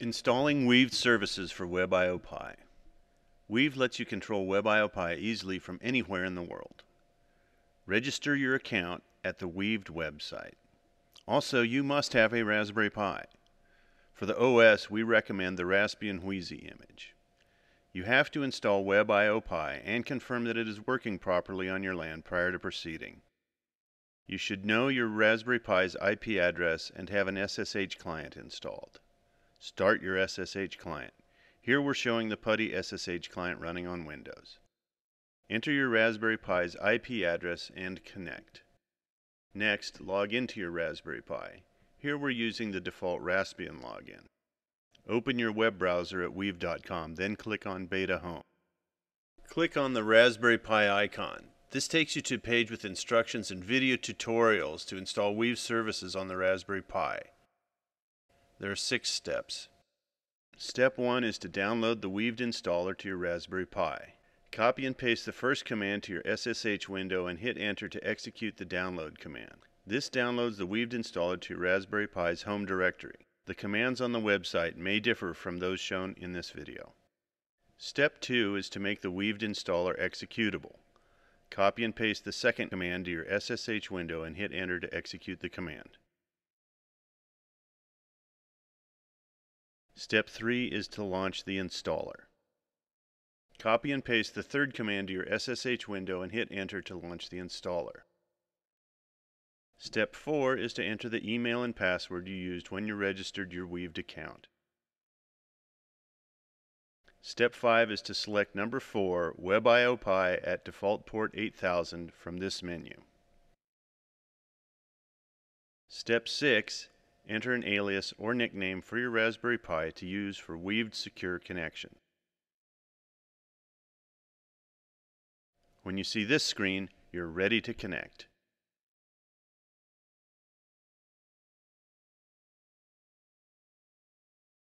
Installing Weaved services for WebIOPi. Weave lets you control WebIOPi easily from anywhere in the world. Register your account at the Weaved website. Also, you must have a Raspberry Pi. For the OS, we recommend the Raspbian Wheezy image. You have to install WebIOPi and confirm that it is working properly on your LAN prior to proceeding. You should know your Raspberry Pi's IP address and have an SSH client installed. Start your SSH client. Here we're showing the PuTTY SSH client running on Windows. Enter your Raspberry Pi's IP address and connect. Next, log into your Raspberry Pi. Here we're using the default Raspbian login. Open your web browser at weave.com, then click on Beta Home. Click on the Raspberry Pi icon. This takes you to a page with instructions and video tutorials to install Weave services on the Raspberry Pi. There are 6 steps. Step 1 is to download the Weaved installer to your Raspberry Pi. Copy and paste the first command to your SSH window and hit enter to execute the download command. This downloads the Weaved installer to your Raspberry Pi's home directory. The commands on the website may differ from those shown in this video. Step 2 is to make the Weaved installer executable. Copy and paste the second command to your SSH window and hit enter to execute the command. Step 3 is to launch the installer. Copy and paste the third command to your SSH window and hit enter to launch the installer. Step 4 is to enter the email and password you used when you registered your Weaved account. Step 5 is to select number 4, WebIOPi at default port 8000 from this menu. Step 6, enter an alias or nickname for your Raspberry Pi to use for Weaved secure connection. When you see this screen, you're ready to connect.